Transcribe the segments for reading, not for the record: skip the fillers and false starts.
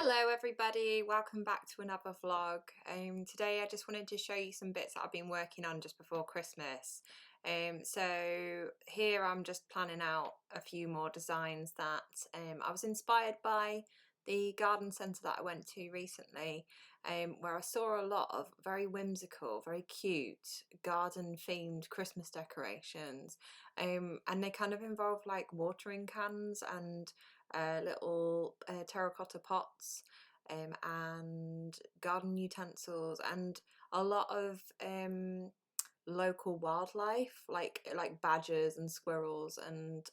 Hello everybody, welcome back to another vlog. Today I just wanted to show you some bits that I've been working on just before Christmas. So here I'm just planning out a few more designs that I was inspired by the garden centre that I went to recently, where I saw a lot of very whimsical, very cute garden themed Christmas decorations, and they kind of involve like watering cans and little terracotta pots, and garden utensils, and a lot of local wildlife like badgers and squirrels and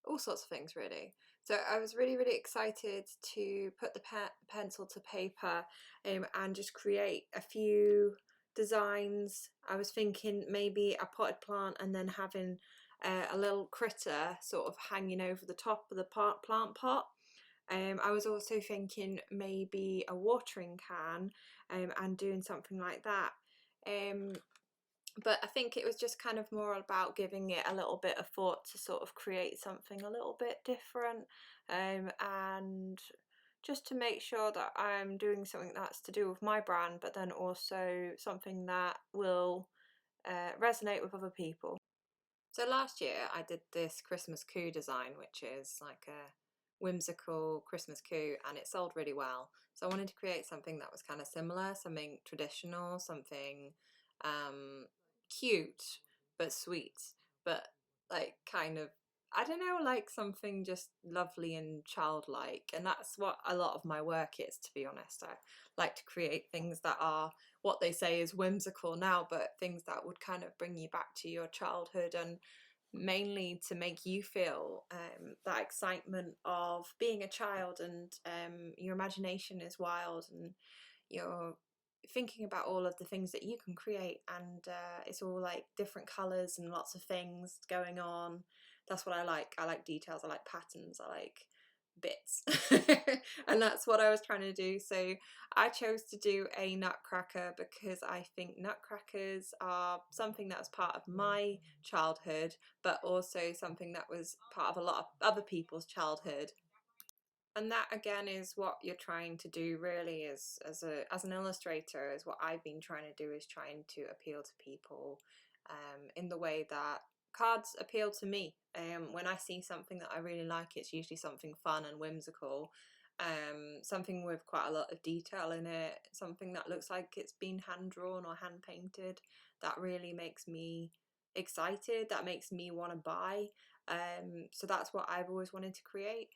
all sorts of things really. So I was really excited to put the pencil to paper, and just create a few designs. I was thinking maybe a potted plant and then having a little critter sort of hanging over the top of the plant pot. I was also thinking maybe a watering can, and doing something like that. But I think it was just kind of more about giving it a little bit of thought to sort of create something a little bit different, and just to make sure that I'm doing something that's to do with my brand, but then also something that will resonate with other people. So last year I did this Christmas coup design, which is like a whimsical Christmas coup, and it sold really well. So I wanted to create something that was kind of similar, something traditional, something cute but sweet, but like kind of, I don't know, like something just lovely and childlike. And that's what a lot of my work is, to be honest. I like to create things that are what they say is whimsical now, but things that would kind of bring you back to your childhood, and mainly to make you feel that excitement of being a child, and your imagination is wild, and you're thinking about all of the things that you can create, and it's all like different colours and lots of things going on. That's what I like. I like details, I like patterns, I like bits. And that's what I was trying to do. So I chose to do a nutcracker because I think nutcrackers are something that was part of my childhood, but also something that was part of a lot of other people's childhood. And that again is what you're trying to do really, as an illustrator, is what I've been trying to do, is trying to appeal to people in the way that cards appeal to me. When I see something that I really like, it's usually something fun and whimsical, something with quite a lot of detail in it, something that looks like it's been hand drawn or hand painted, that really makes me excited, that makes me want to buy. So that's what I've always wanted to create.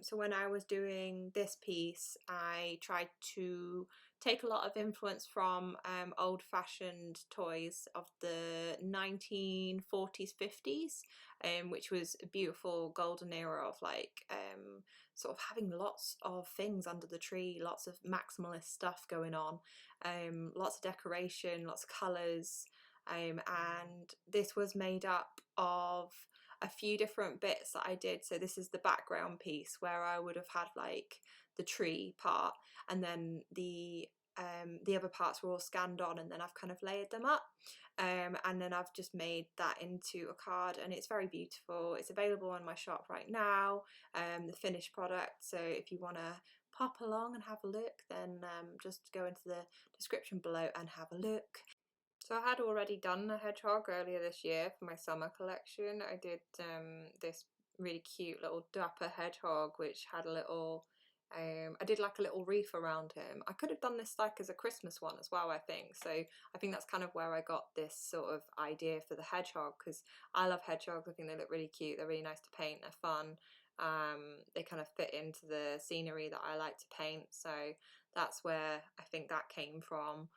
So when I was doing this piece, I tried to take a lot of influence from old-fashioned toys of the 1940s, 50s, which was a beautiful golden era of like sort of having lots of things under the tree, lots of maximalist stuff going on, lots of decoration, lots of colours, and this was made up of a few different bits that I did. So this is the background piece where I would have had like the tree part, and then the other parts were all scanned on, and then I've kind of layered them up, and then I've just made that into a card, and it's very beautiful. It's available on my shop right now, the finished product. So if you want to pop along and have a look, then just go into the description below and have a look. So I had already done a hedgehog earlier this year for my summer collection. I did this really cute little dapper hedgehog, which had a little, I did like a little wreath around him. I could have done this like as a Christmas one as well, I think. So I think that's kind of where I got this sort of idea for the hedgehog, because I love hedgehogs. I think they look really cute. They're really nice to paint. They're fun. They kind of fit into the scenery that I like to paint. So that's where I think that came from.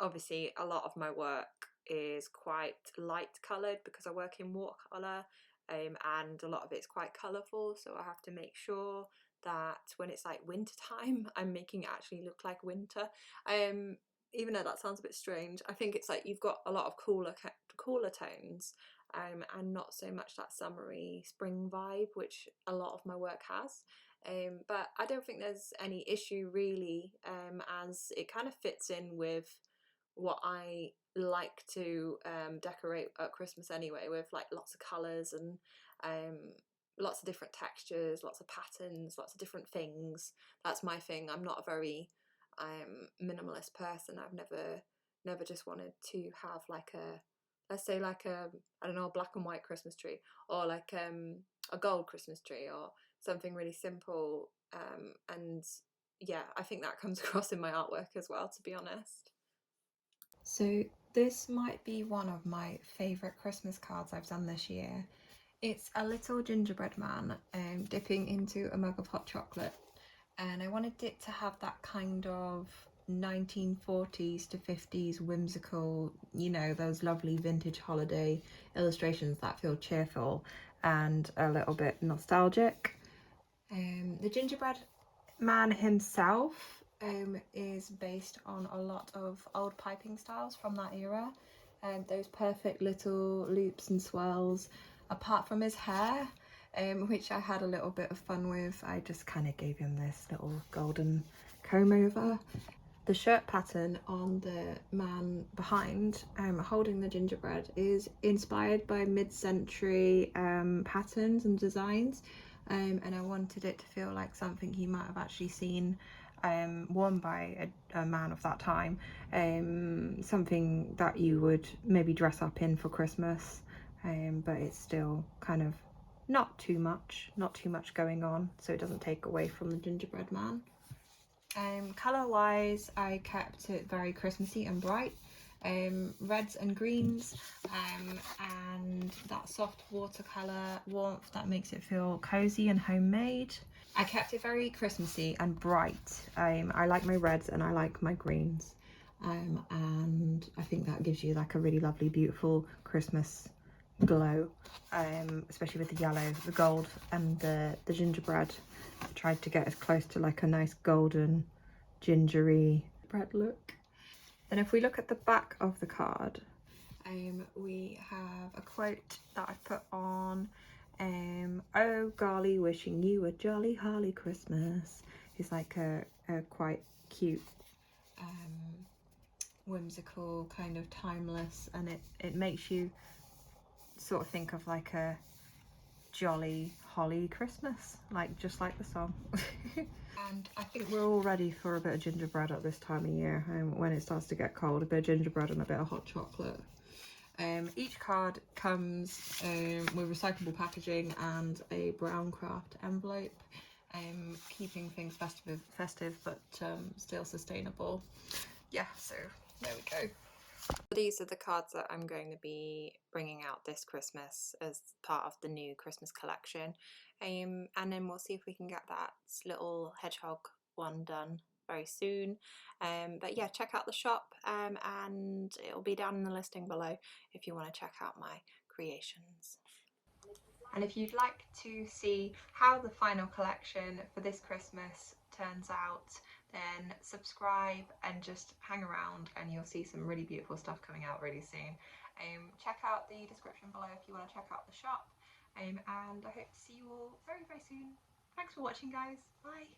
Obviously a lot of my work is quite light coloured because I work in watercolour, and a lot of it's quite colourful, so I have to make sure that when it's like winter time, I'm making it actually look like winter. Even though that sounds a bit strange, I think it's like you've got a lot of cooler tones, and not so much that summery spring vibe, which a lot of my work has. But I don't think there's any issue really, as it kind of fits in with what I like to decorate at Christmas anyway, with like lots of colours and lots of different textures, lots of patterns, lots of different things. That's my thing. I'm not a very minimalist person. I've never just wanted to have like a, let's say like a, I don't know, a black and white Christmas tree, or like a gold Christmas tree, or something really simple. And yeah, I think that comes across in my artwork as well, to be honest. So this might be one of my favourite Christmas cards I've done this year. It's a little gingerbread man dipping into a mug of hot chocolate, and I wanted it to have that kind of 1940s to 50s whimsical, you know, those lovely vintage holiday illustrations that feel cheerful and a little bit nostalgic. The gingerbread man himself is based on a lot of old piping styles from that era, and those perfect little loops and swirls. Apart from his hair, which I had a little bit of fun with, I just kind of gave him this little golden comb over. The shirt pattern on the man behind holding the gingerbread is inspired by mid-century patterns and designs, and I wanted it to feel like something he might have actually seen worn by a man of that time, something that you would maybe dress up in for Christmas, but it's still kind of not too much going on, so it doesn't take away from the gingerbread man. Colour wise, I kept it very Christmassy and bright, reds and greens, and that soft watercolour warmth that makes it feel cosy and homemade. I kept it very Christmassy and bright. I like my reds and I like my greens, and I think that gives you like a really lovely, beautiful Christmas glow, especially with the yellow, the gold, and the gingerbread. I tried to get as close to like a nice golden gingery bread look. Then if we look at the back of the card, we have a quote that I've put on, oh golly, wishing you a jolly holly Christmas. It's like a quite cute, whimsical, kind of timeless, and it makes you sort of think of like a jolly holly Christmas, like just like the song. And I think we're all ready for a bit of gingerbread at this time of year, when it starts to get cold, a bit of gingerbread and a bit of hot chocolate. Each card comes with recyclable packaging and a brown craft envelope, keeping things festive but still sustainable. Yeah, so there we go. These are the cards that I'm going to be bringing out this Christmas as part of the new Christmas collection, and then we'll see if we can get that little hedgehog one done very soon. But yeah, check out the shop, and it'll be down in the listing below if you want to check out my creations. And if you'd like to see how the final collection for this Christmas turns out, then subscribe and just hang around and you'll see some really beautiful stuff coming out really soon. Check out the description below if you want to check out the shop, and I hope to see you all very, very soon. Thanks for watching, guys. Bye.